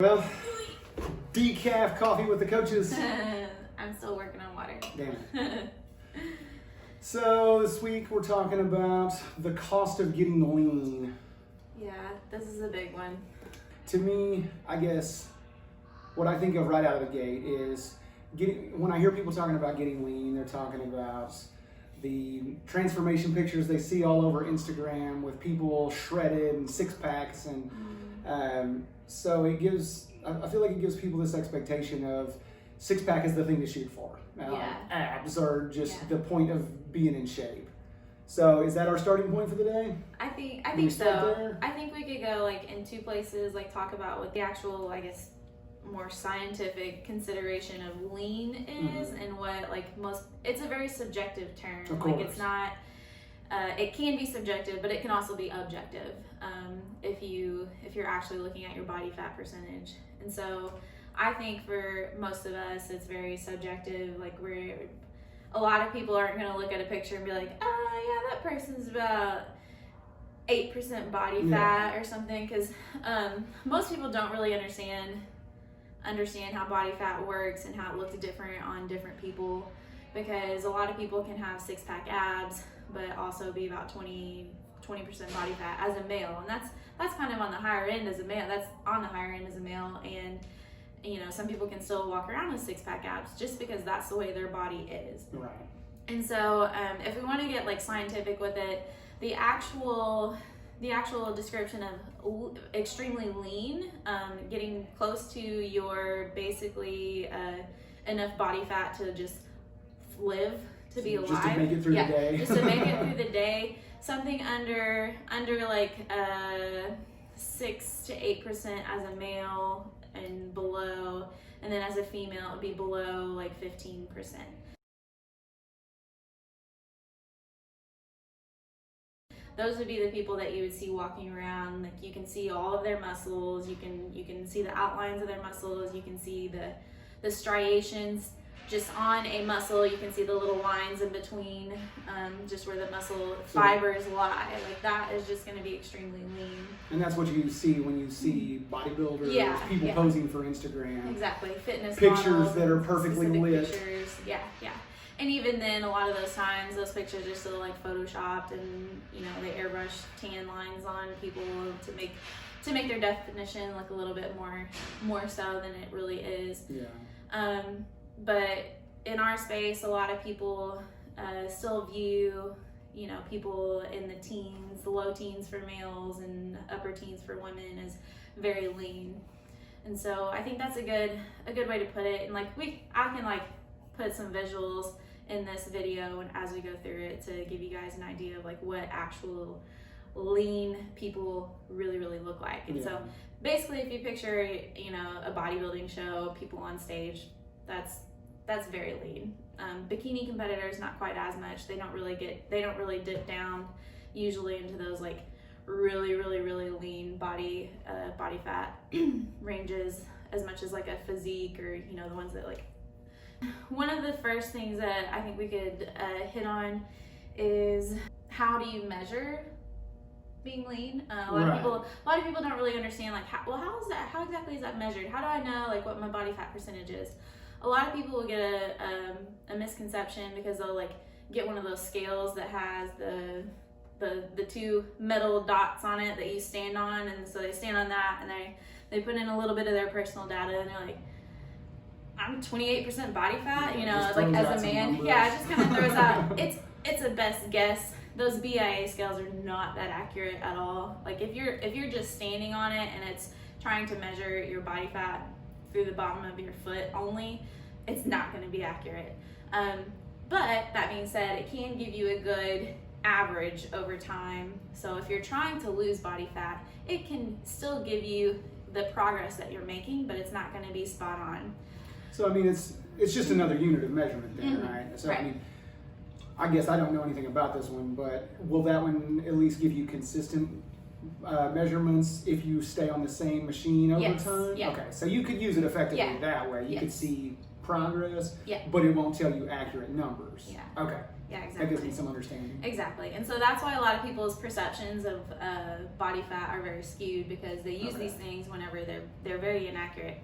Well, decaf coffee with the coaches. I'm still working on water. Damn it. So this week we're talking about the cost of getting lean. Yeah, this is a big one. To me, I guess what I think of right out of the gate is when I hear people talking about getting lean, they're talking about the transformation pictures they see all over Instagram with people shredded and six packs, and so it gives. I feel like it gives people this expectation of six pack is the thing to shoot for. Abs are just the point of being in shape. So is that our starting point for the day? I think so. I think we could go like in two places, like talk about what the actual, I guess, more scientific consideration of lean is, and what it's a very subjective term. Of course. Like it's not. It can be subjective, but it can also be objective if you're actually looking at your body fat percentage. And so I think for most of us, it's very subjective. Like a lot of people aren't going to look at a picture and be like, oh yeah, that person's about 8% body fat or something, because most people don't really understand how body fat works and how it looks different on different people, because a lot of people can have six-pack abs but also be about 20% body fat as a male, and that's kind of on the higher end as a male. That's on the higher end as a male, and some people can still walk around with six-pack abs just because that's the way their body is. Right. And so if we want to get like scientific with it, the actual description of extremely lean, getting close to your basically enough body fat to just live, to be alive. Just to make it through the day. Just to make it through the day. Something under like 6 to 8% as a male and below, and then as a female it would be below like 15%. Those would be the people that you would see walking around. Like you can see all of their muscles. You can see the outlines of their muscles. You can see the striations just on a muscle. You can see the little lines in between, just where the muscle fibers lie. Like that is just going to be extremely lean. And that's what you see when you see bodybuilders, people posing for Instagram. Exactly, fitness pictures models, that are perfectly lit. Pictures. Yeah. And even then, a lot of those times, those pictures are still like photoshopped, and they airbrush tan lines on people to make their definition look a little bit more so than it really is. Yeah. But in our space, a lot of people still view, people in the teens, the low teens for males and upper teens for women, as very lean. And so I think that's a good way to put it. And I can put some visuals in this video and as we go through it to give you guys an idea of what actual lean people really, really look like. And so basically, if you picture, a bodybuilding show, people on stage, that's very lean. Bikini competitors, not quite as much. They don't really dip down usually into those really, really, really lean body fat ranges as much as a physique, or the ones that One of the first things that I think we could hit on is, how do you measure being lean? A lot of people don't really understand how exactly is that measured? How do I know what my body fat percentage is? A lot of people will get a misconception because they'll get one of those scales that has the two metal dots on it that you stand on, and so they stand on that and they put in a little bit of their personal data, and they're like, I'm 28% body fat, as a man. Yeah, it just kind of throws out. It's a best guess. Those BIA scales are not that accurate at all. If you're just standing on it and it's trying to measure your body fat through the bottom of your foot only, it's not going to be accurate. But that being said, it can give you a good average over time. So if you're trying to lose body fat, it can still give you the progress that you're making, but it's not going to be spot on. So it's just another unit of measurement there, right? So right. I guess I don't know anything about this one, but will that one at least give you consistent measurements if you stay on the same machine over time? Yeah. Okay, so you could use it effectively that way. You could see progress, but it won't tell you accurate numbers. Yeah. Okay. Yeah, exactly. That gives me some understanding. Exactly. And so that's why a lot of people's perceptions of body fat are very skewed, because they use these things whenever they're very inaccurate.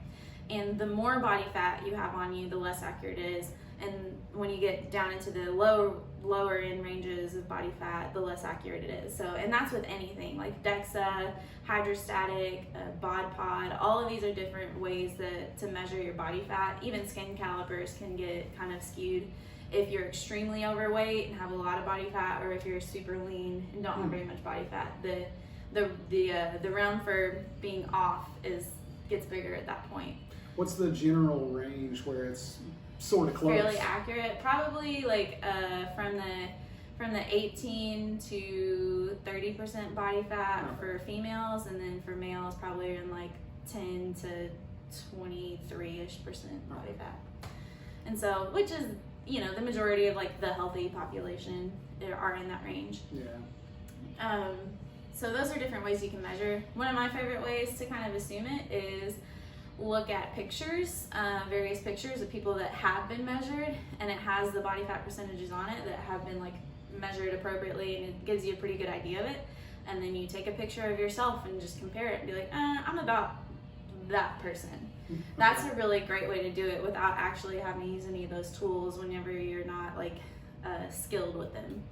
And the more body fat you have on you, the less accurate it is. And when you get down into the lower end ranges of body fat, the less accurate it is. So, and that's with anything like DEXA, hydrostatic, bod pod. All of these are different ways to measure your body fat. Even skin calipers can get kind of skewed if you're extremely overweight and have a lot of body fat, or if you're super lean and don't have very much body fat. The realm for being off gets bigger at that point. What's the general range where it's sort of close? Fairly accurate, probably like from the 18 to 30% body fat for females, and then for males probably in like 10 to 23ish% body fat. And so, which is, you know, the majority of like the healthy population are in that range. Yeah. So those are different ways you can measure. One of my favorite ways to kind of assume it is look at pictures, various pictures of people that have been measured, and it has the body fat percentages on it that have been like measured appropriately, and it gives you a pretty good idea of it. And then you take a picture of yourself and just compare it and be like, I'm about that person. That's a really great way to do it without actually having to use any of those tools whenever you're not like skilled with them.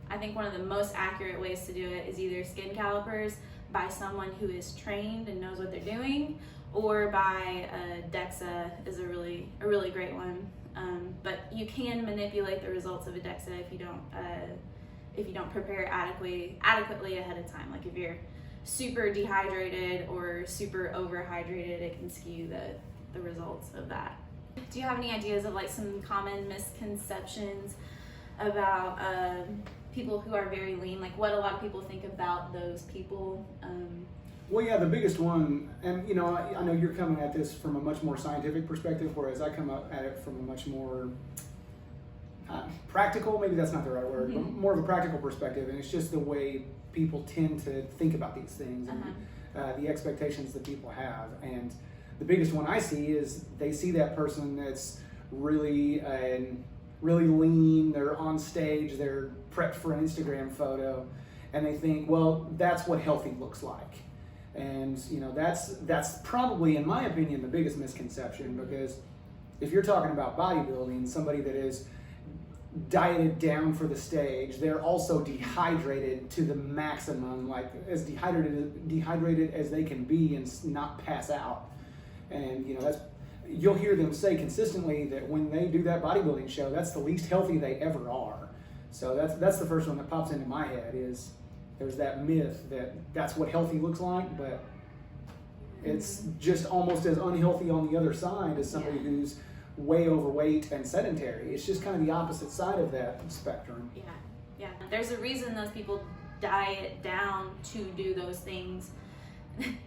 I think one of the most accurate ways to do it is either skin calipers by someone who is trained and knows what they're doing, or by DEXA is a really great one. But you can manipulate the results of a DEXA if you don't prepare adequately ahead of time. Like if you're super dehydrated or super overhydrated, it can skew the results of that. Do you have any ideas of like some common misconceptions about people who are very lean? Like what a lot of people think about those people? Well, yeah, the biggest one, and you know, I know you're coming at this from a much more scientific perspective, whereas I come up at it from a much more practical, maybe that's not the right word, but more of a practical perspective, and it's just the way people tend to think about these things and the expectations that people have. And the biggest one I see is they see that person that's really lean, they're on stage, they're prepped for an Instagram photo, and they think, well, that's what healthy looks like. And you know, that's probably, in my opinion, the biggest misconception, because if you're talking about bodybuilding, somebody that is dieted down for the stage, they're also dehydrated to the maximum, like as dehydrated as they can be and not pass out. And you know, you'll hear them say consistently that when they do that bodybuilding show, that's the least healthy they ever are. So that's the first one that pops into my head, is there's that myth that that's what healthy looks like, but it's just almost as unhealthy on the other side as somebody who's way overweight and sedentary. It's just kind of the opposite side of that spectrum. Yeah. There's a reason those people diet down to do those things.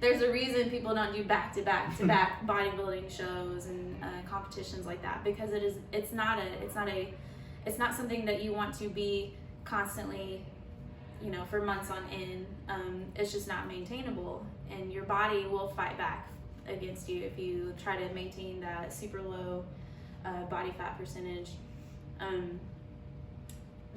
There's a reason people don't do back-to-back bodybuilding shows and competitions like that, because it's not something that you want to be constantly, you know, for months on end. It's just not maintainable, and your body will fight back against you if you try to maintain that super low body fat percentage.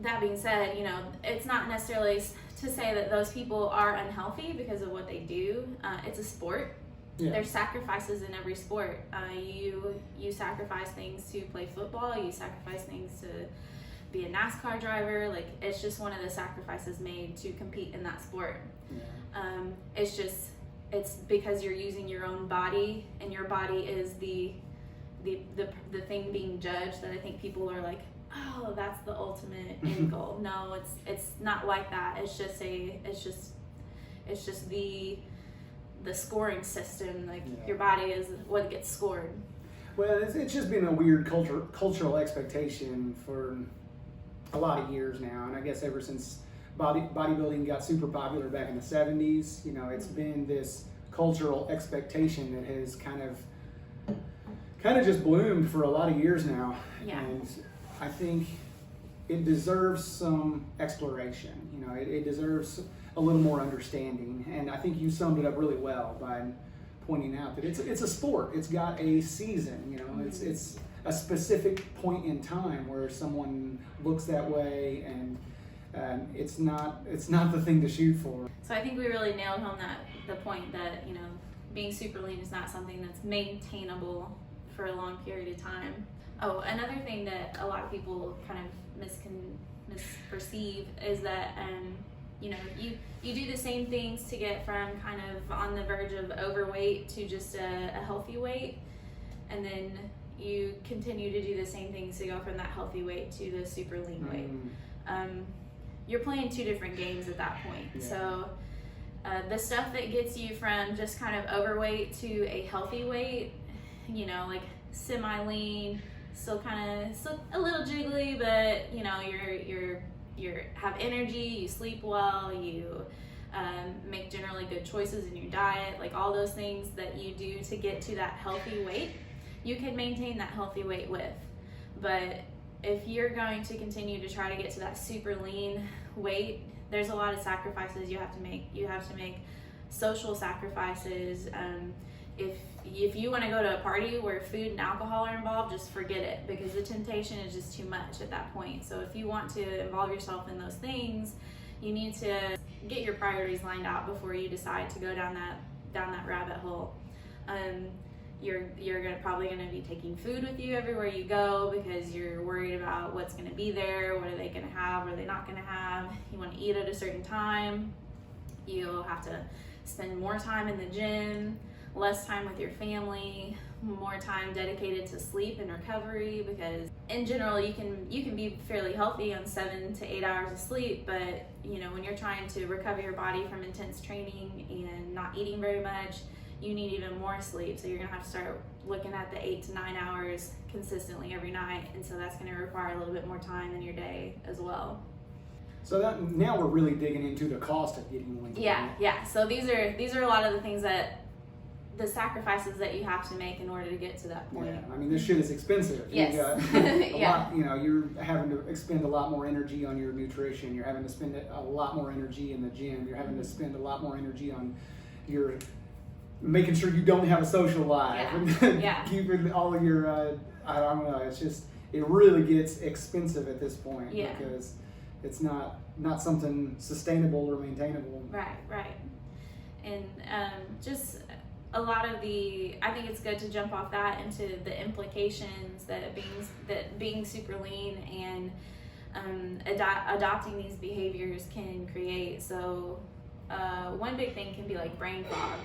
That being said, you know, it's not necessarily to say that those people are unhealthy because of what they do. It's a sport. Yeah. There's sacrifices in every sport. You sacrifice things to play football. You sacrifice things to be a NASCAR driver. Like, it's just one of the sacrifices made to compete in that sport. Yeah. It's because you're using your own body, and your body is the thing being judged, that I think people are like, oh, that's the ultimate end goal. No, it's not like that. It's just the scoring system. Like, your body is what gets scored. Well, it's just been a weird cultural expectation for a lot of years now, and I guess ever since bodybuilding got super popular back in the 70s, you know, it's been this cultural expectation that has kind of just bloomed for a lot of years now. Yeah. And I think it deserves some exploration. You know, it deserves a little more understanding, and I think you summed it up really well by pointing out that it's a sport. It's got a season. You know, it's a specific point in time where someone looks that way, and it's not the thing to shoot for. So I think we really nailed home the point that, being super lean is not something that's maintainable for a long period of time. Oh, another thing that a lot of people kind of misperceive is that you do the same things to get from kind of on the verge of overweight to just a healthy weight, and then you continue to do the same things to go from that healthy weight to the super lean weight. You're playing two different games at that point. Yeah. So the stuff that gets you from just kind of overweight to a healthy weight, like semi-lean, still a little jiggly, but you have energy, you sleep well, you make generally good choices in your diet, like all those things that you do to get to that healthy weight, you can maintain that healthy weight with. But if you're going to continue to try to get to that super lean weight, there's a lot of sacrifices you have to make. You have to make social sacrifices. If you want to go to a party where food and alcohol are involved, just forget it, because the temptation is just too much at that point. So if you want to involve yourself in those things, you need to get your priorities lined out before you decide to go down that rabbit hole. You're probably going to be taking food with you everywhere you go because you're worried about what's going to be there, what are they going to have, what are they not going to have. You want to eat at a certain time. You'll have to spend more time in the gym, less time with your family, more time dedicated to sleep and recovery, because in general you can be fairly healthy on 7 to 8 hours of sleep, but when you're trying to recover your body from intense training and not eating very much, you need even more sleep. So you're gonna have to start looking at the 8 to 9 hours consistently every night, and so that's gonna require a little bit more time in your day as well. So now we're really digging into the cost of getting lean. Yeah. So these are a lot of the things the sacrifices that you have to make in order to get to that point. Yeah, I mean, this shit is expensive. Yes. You got lot, you're having to expend a lot more energy on your nutrition. You're having to spend a lot more energy in the gym. You're having to spend a lot more energy on your making sure you don't have a social life. Yeah. Keeping all of your, I don't know, it's just, it really gets expensive at this point. Yeah. Because it's not something sustainable or maintainable. Right. And just a lot of I think it's good to jump off that into the implications that being super lean and adopting these behaviors can create. So one big thing can be like brain fog.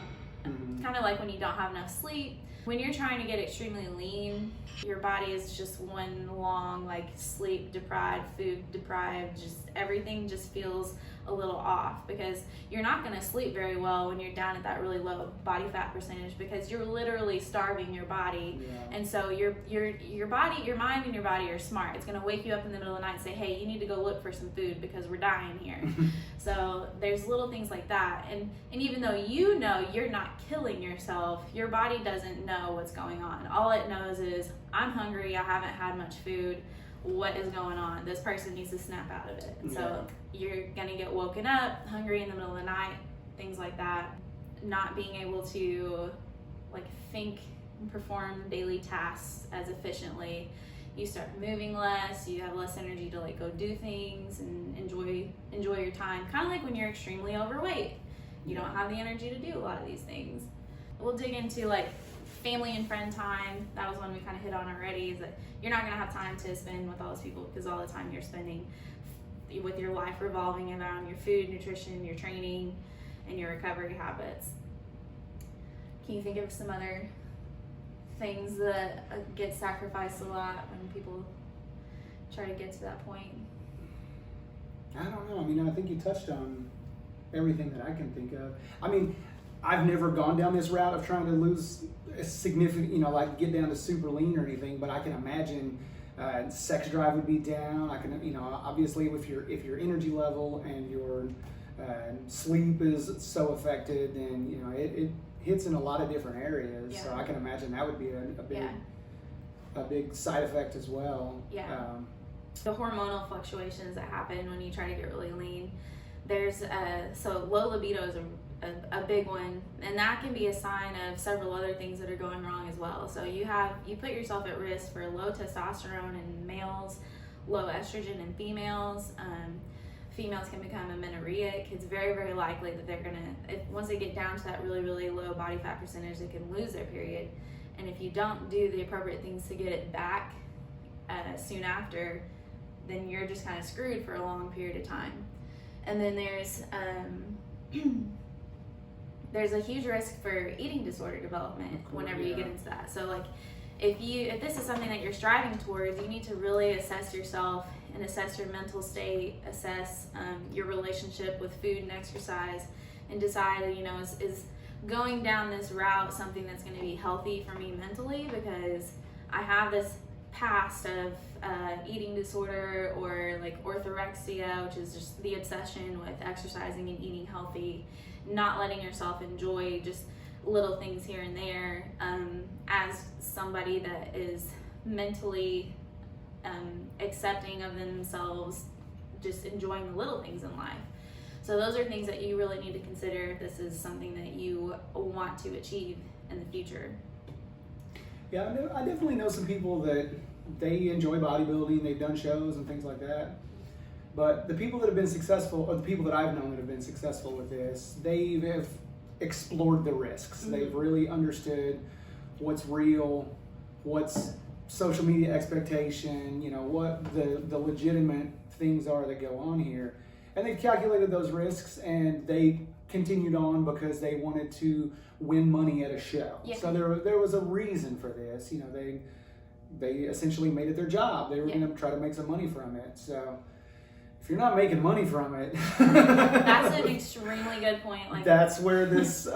Mm-hmm. Kind of like when you don't have enough sleep. When you're trying to get extremely lean, your body is just one long, like, sleep deprived, food deprived, just everything just feels a little off, because you're not going to sleep very well when you're down at that really low body fat percentage, because you're literally starving your body. Yeah. And so your body, your mind and your body are smart. It's going to wake you up in the middle of the night and say, hey, you need to go look for some food because we're dying here. So there's little things like that. And even though you know you're not killing yourself, your body doesn't know what's going on. All it knows is, I'm hungry, I haven't had much food, what is going on? This person needs to snap out of it. And so you're gonna get woken up hungry in the middle of the night, things like that. Not being able to think and perform daily tasks as efficiently. You start moving less, you have less energy to go do things and enjoy your time. Kind of like when you're extremely overweight. You don't have the energy to do a lot of these things. We'll dig into family and friend time. That was one we kind of hit on already, is that you're not going to have time to spend with all those people, because all the time you're spending with your life revolving around your food, nutrition, your training, and your recovery habits. Can you think of some other things that get sacrificed a lot when people try to get to that point? I don't know. I mean, I think you touched on everything that I can think of. I mean, I've never gone down this route of trying to lose a significant, get down to super lean or anything, but I can imagine sex drive would be down. I can, obviously if your energy level and your sleep is so affected, then, it hits in a lot of different areas. Yeah. So I can imagine that would be a big side effect as well. Yeah. The hormonal fluctuations that happen when you try to get really lean. There's so low libido is a big one, and that can be a sign of several other things that are going wrong as well. So you put yourself at risk for low testosterone in males, low estrogen in females. Females can become amenorrheic. It's very, very likely that they're once they get down to that really, really low body fat percentage, they can lose their period. And if you don't do the appropriate things to get it back soon after, then you're just kind of screwed for a long period of time. And then there's a huge risk for eating disorder development whenever you get into that. So like, if this is something that you're striving towards, you need to really assess yourself and assess your mental state, assess your relationship with food and exercise, and decide, you know, is going down this route something that's going to be healthy for me mentally, because I have this past of eating disorder, or like orthorexia, which is just the obsession with exercising and eating healthy, not letting yourself enjoy just little things here and there, as somebody that is mentally accepting of themselves, just enjoying the little things in life. So those are things that you really need to consider if this is something that you want to achieve in the future. Yeah, I definitely know some people that they enjoy bodybuilding, they've done shows and things like that. But the people that have been successful, or the people that I've known that have been successful with this, they have explored the risks. Mm-hmm. They've really understood what's real, what's social media expectation, you know, what the legitimate things are that go on here. And they've calculated those risks, and they continued on because they wanted to win money at a show. Yeah. So there was a reason for this. You know, they essentially made it their job. They were going to try to make some money from it. So if you're not making money from it, that's an extremely good point. Like, that's where this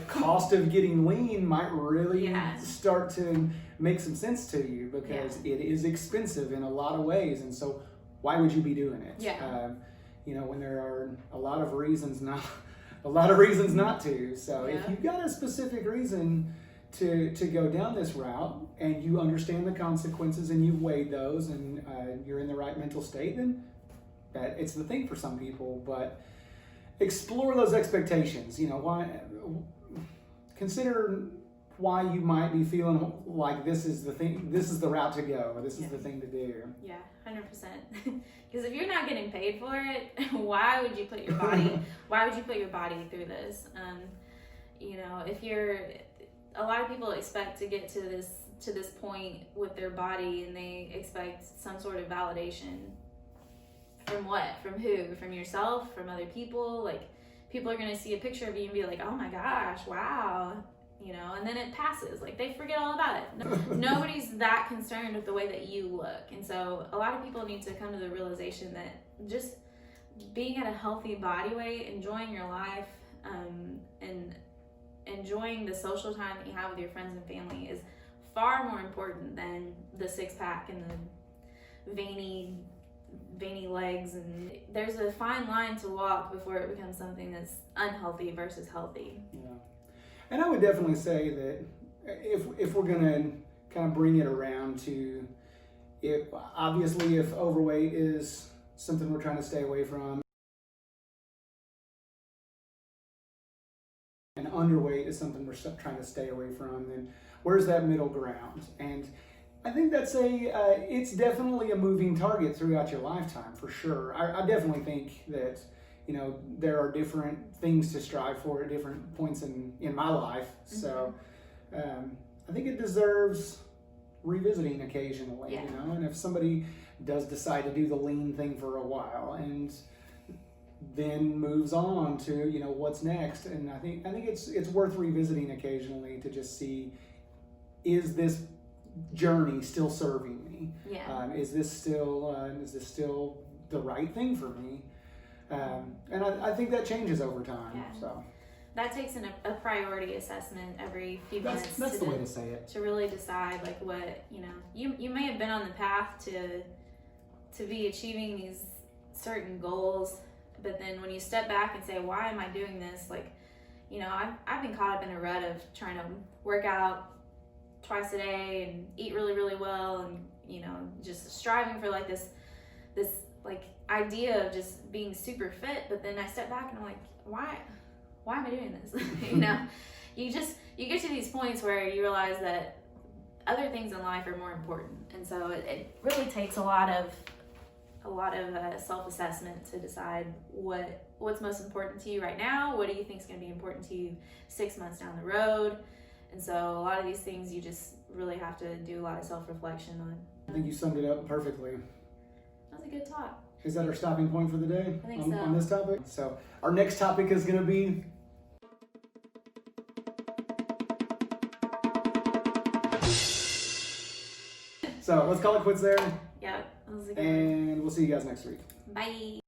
cost of getting lean might really start to make some sense to you, because it is expensive in a lot of ways. And so why would you be doing it? Yeah. You know, when there are a lot of reasons not to. So if you've got a specific reason to go down this route, and you understand the consequences and you've weighed those, and you're in the right mental state, then that it's the thing for some people. But explore those expectations. You know, consider why you might be feeling like this is the thing, this is the route to go, or this is the thing to do. Yeah, 100%. Because if you're not getting paid for it, why would you put your body through this? You know, a lot of people expect to get to this point with their body, and they expect some sort of validation. From what? From who? From yourself? From other people? Like, people are going to see a picture of you and be like, oh my gosh, wow. You know, and then it passes. Like, they forget all about it. Nobody's that concerned with the way that you look. And so a lot of people need to come to the realization that just being at a healthy body weight, enjoying your life, and enjoying the social time that you have with your friends and family is far more important than the six-pack and the veiny legs. And there's a fine line to walk before it becomes something that's unhealthy versus healthy. Yeah. And I would definitely say that if we're going to kind of bring it around to, if overweight is something we're trying to stay away from, and underweight is something we're trying to stay away from, then where's that middle ground? And I think that's it's definitely a moving target throughout your lifetime, for sure. I definitely think that, you know, there are different things to strive for at different points in my life. Mm-hmm. So I think it deserves revisiting occasionally, you know, and if somebody does decide to do the lean thing for a while and then moves on to, you know, what's next. And I think it's worth revisiting occasionally to just see, is this journey still serving me? Yeah. Is this still the right thing for me? And I think that changes over time. Yeah. So that takes a priority assessment every few months. That's the way to say it. To really decide, like, what, you know, you may have been on the path to be achieving these certain goals, but then when you step back and say, why am I doing this? Like, you know, I've been caught up in a rut of trying to work out twice a day and eat really, really well, and, you know, just striving for like this like idea of just being super fit. But then I step back and I'm like, why am I doing this? You get to these points where you realize that other things in life are more important, and so it really takes a lot of self-assessment to decide what's most important to you right now. What do you think is going to be important to you 6 months down the road? And so a lot of these things you just really have to do a lot of self-reflection on. I think you summed it up perfectly. That was a good talk. Is that our stopping point for the day? I think on, so. On this topic? So our next topic is going to be so let's call it quits there. Yeah, that was a good one. And we'll see you guys next week. Bye.